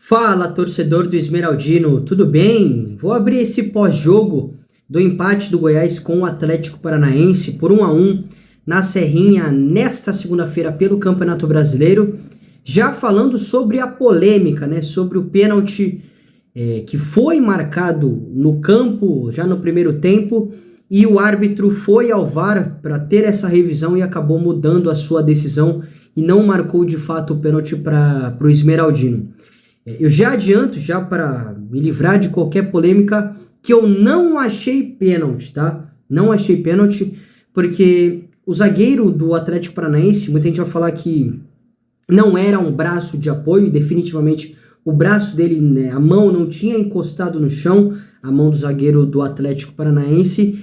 Fala, torcedor do Esmeraldino, tudo bem? Vou abrir esse pós-jogo do empate do Goiás com o Atlético Paranaense por 1-1 na Serrinha nesta segunda-feira pelo Campeonato Brasileiro, já falando sobre a polêmica, né, sobre o pênalti que foi marcado no campo já no primeiro tempo e o árbitro foi ao VAR para ter essa revisão e acabou mudando a sua decisão e não marcou de fato o pênalti para o Esmeraldino. Eu já adianto, já para me livrar de qualquer polêmica, que eu não achei pênalti, tá? Não achei pênalti, porque o zagueiro do Atlético Paranaense, muita gente vai falar que não era um braço de apoio, definitivamente o braço dele, né, a mão não tinha encostado no chão, a mão do zagueiro do Atlético Paranaense.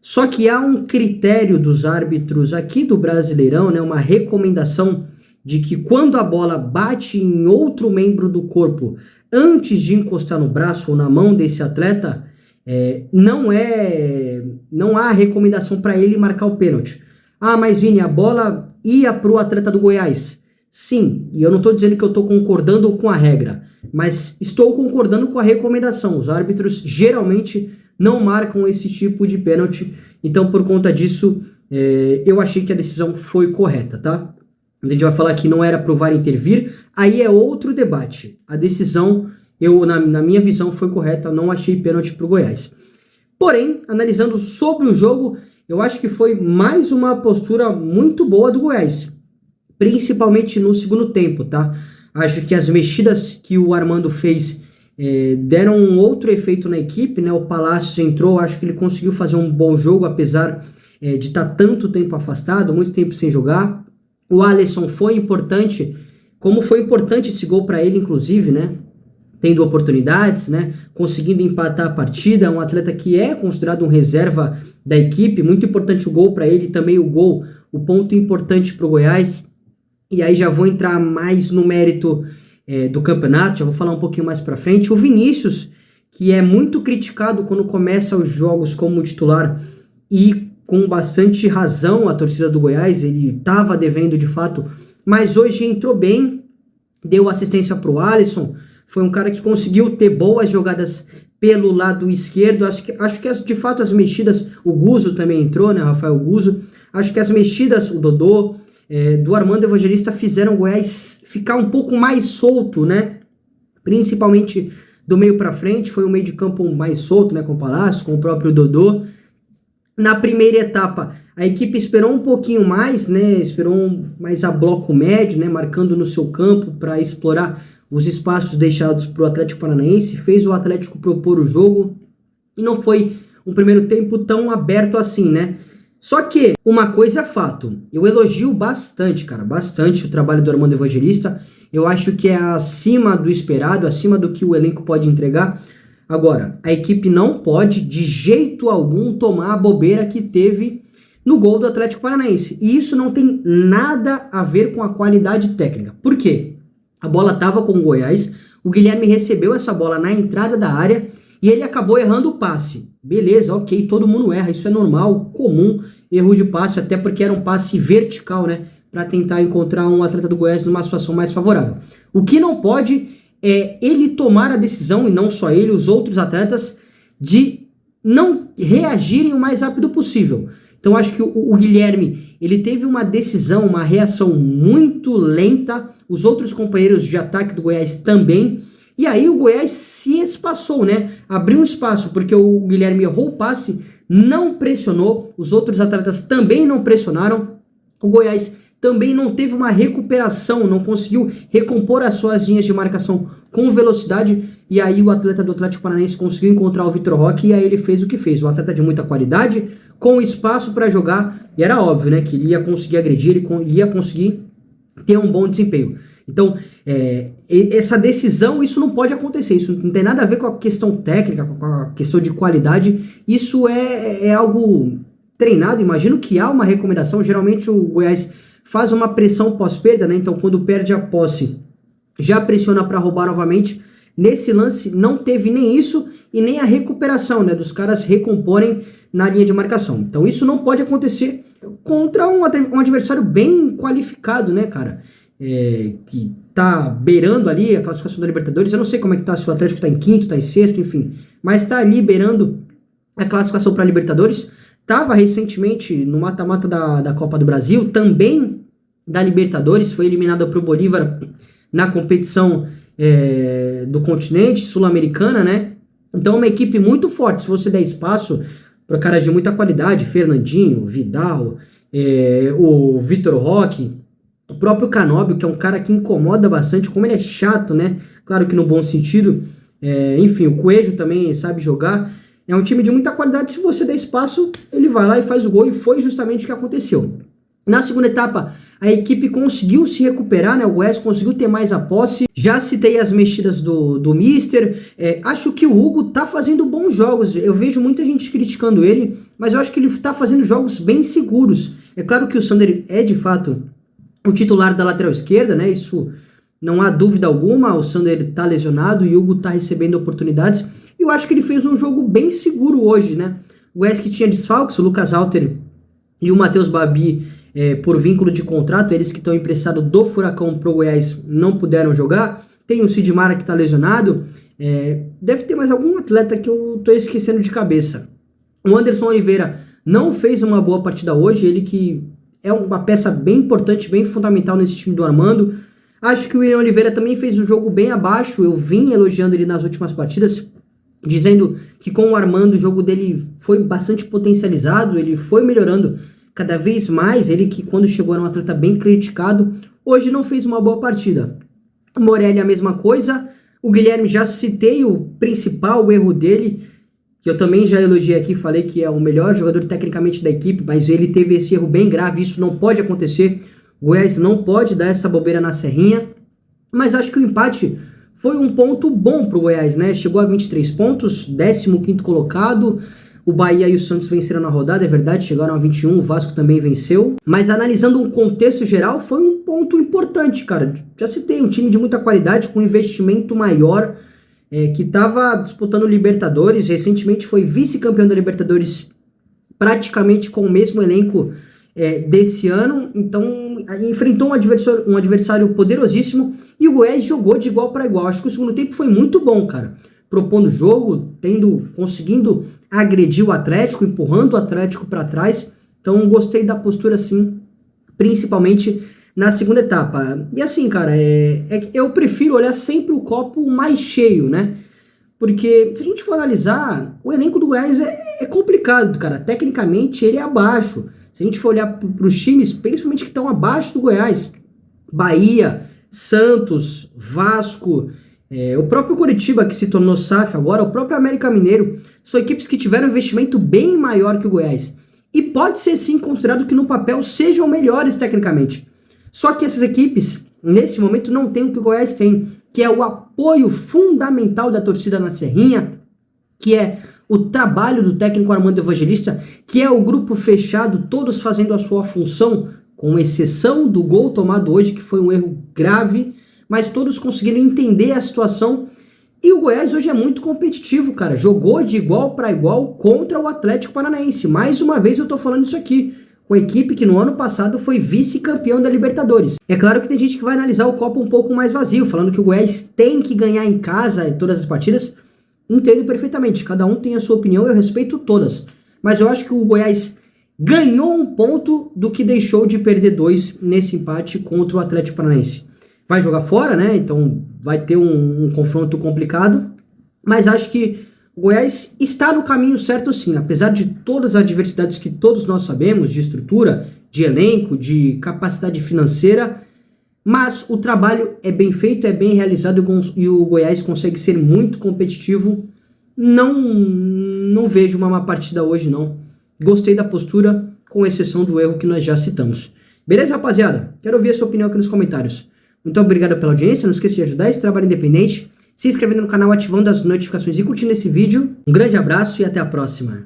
Só que há um critério dos árbitros aqui do Brasileirão, né, uma recomendação de que quando a bola bate em outro membro do corpo antes de encostar no braço ou na mão desse atleta, não há recomendação para ele marcar o pênalti. Ah, mas Vini, a bola ia para o atleta do Goiás. Sim, e eu não estou dizendo que eu estou concordando com a regra, mas estou concordando com a recomendação. Os árbitros geralmente não marcam esse tipo de pênalti, então por conta disso eu achei que a decisão foi correta, tá? A gente vai falar que não era para o VAR intervir, aí é outro debate. A decisão, na minha visão, foi correta, não achei pênalti para o Goiás. Porém, analisando sobre o jogo, eu acho que foi mais uma postura muito boa do Goiás, principalmente no segundo tempo, tá? Acho que as mexidas que o Armando fez deram um outro efeito na equipe, né? O Palácios entrou, acho que ele conseguiu fazer um bom jogo, apesar de estar tanto tempo afastado, muito tempo sem jogar. O Alisson foi importante, como foi importante esse gol para ele, inclusive, né? Tendo oportunidades, né? Conseguindo empatar a partida. Um atleta que é considerado um reserva da equipe. Muito importante o gol para ele, também o ponto importante para o Goiás. E aí já vou entrar mais no mérito do campeonato, já vou falar um pouquinho mais para frente. O Vinícius, que é muito criticado quando começa os jogos como titular e com bastante razão a torcida do Goiás, ele estava devendo de fato, mas hoje entrou bem, deu assistência para o Alisson, foi um cara que conseguiu ter boas jogadas pelo lado esquerdo, acho que de fato as mexidas, o Guzo também entrou, né, Rafael Guzo, acho que as mexidas, o Dodô, do Armando Evangelista fizeram o Goiás ficar um pouco mais solto, né, principalmente do meio para frente, foi um meio de campo mais solto, né, com o Palácio, com o próprio Dodô. Na primeira etapa, a equipe esperou um pouquinho mais, né? Esperou mais a bloco médio, né? Marcando no seu campo para explorar os espaços deixados para o Atlético Paranaense. Fez o Atlético propor o jogo e não foi um primeiro tempo tão aberto assim, né? Só que uma coisa é fato, eu elogio bastante, cara, bastante o trabalho do Armando Evangelista. Eu acho que é acima do esperado, acima do que o elenco pode entregar. Agora, a equipe não pode, de jeito algum, tomar a bobeira que teve no gol do Atlético Paranaense. E isso não tem nada a ver com a qualidade técnica. Por quê? A bola estava com o Goiás, o Guilherme recebeu essa bola na entrada da área e ele acabou errando o passe. Beleza, ok, todo mundo erra, isso é normal, comum, erro de passe, até porque era um passe vertical, né? Para tentar encontrar um atleta do Goiás numa situação mais favorável. O que não pode ele tomar a decisão, e não só ele, os outros atletas, de não reagirem o mais rápido possível. Então acho que o Guilherme, ele teve uma decisão, uma reação muito lenta, os outros companheiros de ataque do Goiás também, e aí o Goiás se espaçou, né? Abriu um espaço, porque o Guilherme errou o passe, não pressionou, os outros atletas também não pressionaram, o Goiás também não teve uma recuperação, não conseguiu recompor as suas linhas de marcação com velocidade, e aí o atleta do Atlético Paranaense conseguiu encontrar o Vitor Roque, e aí ele fez o que fez, um atleta de muita qualidade, com espaço para jogar, e era óbvio, né, que ele ia conseguir agredir, ele ia conseguir ter um bom desempenho. Então, essa decisão, isso não pode acontecer, isso não tem nada a ver com a questão técnica, com a questão de qualidade, isso é algo treinado, imagino que há uma recomendação, geralmente o Goiás faz uma pressão pós-perda, né? Então, quando perde a posse, já pressiona para roubar novamente. Nesse lance, não teve nem isso e nem a recuperação, né? Dos caras recomporem na linha de marcação. Então, isso não pode acontecer contra um adversário bem qualificado, né, cara? Que tá beirando ali a classificação da Libertadores. Eu não sei como é que tá, se o Atlético tá em quinto, tá em sexto, enfim, mas tá ali beirando a classificação para Libertadores. Tava recentemente no mata-mata da Copa do Brasil, também da Libertadores, foi eliminado pro Bolívar na competição do continente sul-americana, né? Então é uma equipe muito forte. Se você der espaço para caras de muita qualidade, Fernandinho, Vidal, o Vitor Roque, o próprio Canóbio, que é um cara que incomoda bastante, como ele é chato, né? Claro que no bom sentido. Enfim, o Coelho também sabe jogar. É um time de muita qualidade. Se você der espaço, ele vai lá e faz o gol, e foi justamente o que aconteceu. Na segunda etapa, a equipe conseguiu se recuperar, né? O Goiás conseguiu ter mais a posse. Já citei as mexidas do Mister. Acho que o Hugo tá fazendo bons jogos. Eu vejo muita gente criticando ele, mas eu acho que ele tá fazendo jogos bem seguros. É claro que o Sander é, de fato, o titular da lateral esquerda, né? Isso não há dúvida alguma. O Sander tá lesionado e o Hugo tá recebendo oportunidades. E eu acho que ele fez um jogo bem seguro hoje, né? O Goiás que tinha desfalques, o Lucas Halter e o Matheus Babi, por vínculo de contrato, eles que estão emprestados do Furacão pro Goiás não puderam jogar. Tem o Sidmar que tá lesionado. Deve ter mais algum atleta que eu tô esquecendo de cabeça. O Anderson Oliveira não fez uma boa partida hoje, ele que é uma peça bem importante, bem fundamental nesse time do Armando. Acho que o William Oliveira também fez um jogo bem abaixo, eu vim elogiando ele nas últimas partidas, dizendo que com o Armando o jogo dele foi bastante potencializado, ele foi melhorando cada vez mais. Ele que quando chegou era um atleta bem criticado, hoje não fez uma boa partida. O Morelli a mesma coisa, o Guilherme já citei o principal erro dele, que eu também já elogiei aqui, falei que é o melhor jogador tecnicamente da equipe, mas ele teve esse erro bem grave, isso não pode acontecer, o Goiás não pode dar essa bobeira na Serrinha, mas acho que o empate foi um ponto bom pro Goiás, né? Chegou a 23 pontos, 15º colocado. O Bahia e o Santos venceram na rodada, é verdade, chegaram a 21, o Vasco também venceu. Mas analisando um contexto geral, foi um ponto importante, cara. Já citei, um time de muita qualidade, com investimento maior, que estava disputando Libertadores. Recentemente foi vice-campeão da Libertadores, praticamente com o mesmo elenco desse ano. Então, enfrentou um adversário poderosíssimo e o Goiás jogou de igual para igual. Acho que o segundo tempo foi muito bom, cara. Propondo o jogo, conseguindo agredir o Atlético, empurrando o Atlético para trás. Então, gostei da postura, sim, principalmente na segunda etapa. E assim, cara, eu prefiro olhar sempre o copo mais cheio, né? Porque, se a gente for analisar, o elenco do Goiás é complicado, cara. Tecnicamente, ele é abaixo. Se a gente for olhar para os times, principalmente que estão abaixo do Goiás, Bahia, Santos, Vasco, o próprio Coritiba, que se tornou SAF agora, o próprio América Mineiro, são equipes que tiveram um investimento bem maior que o Goiás. E pode ser sim considerado que no papel sejam melhores tecnicamente. Só que essas equipes, nesse momento, não têm o que o Goiás tem, que é o apoio fundamental da torcida na Serrinha, que é o trabalho do técnico Armando Evangelista, que é o grupo fechado, todos fazendo a sua função, com exceção do gol tomado hoje, que foi um erro grave, mas todos conseguiram entender a situação. E o Goiás hoje é muito competitivo, cara. Jogou de igual para igual contra o Atlético Paranaense. Mais uma vez eu tô falando isso aqui, com a equipe que no ano passado foi vice-campeão da Libertadores. É claro que tem gente que vai analisar o copo um pouco mais vazio, falando que o Goiás tem que ganhar em casa em todas as partidas. Entendo perfeitamente, cada um tem a sua opinião, eu respeito todas. Mas eu acho que o Goiás ganhou um ponto do que deixou de perder 2 nesse empate contra o Atlético Paranaense. Vai jogar fora, né? Então vai ter um confronto complicado. Mas acho que o Goiás está no caminho certo sim. Apesar de todas as adversidades que todos nós sabemos, de estrutura, de elenco, de capacidade financeira. Mas o trabalho é bem feito, é bem realizado e o Goiás consegue ser muito competitivo. Não vejo uma má partida hoje, não. Gostei da postura, com exceção do erro que nós já citamos. Beleza, rapaziada? Quero ouvir a sua opinião aqui nos comentários. Muito obrigado pela audiência, não esqueça de ajudar esse trabalho independente, se inscrevendo no canal, ativando as notificações e curtindo esse vídeo. Um grande abraço e até a próxima.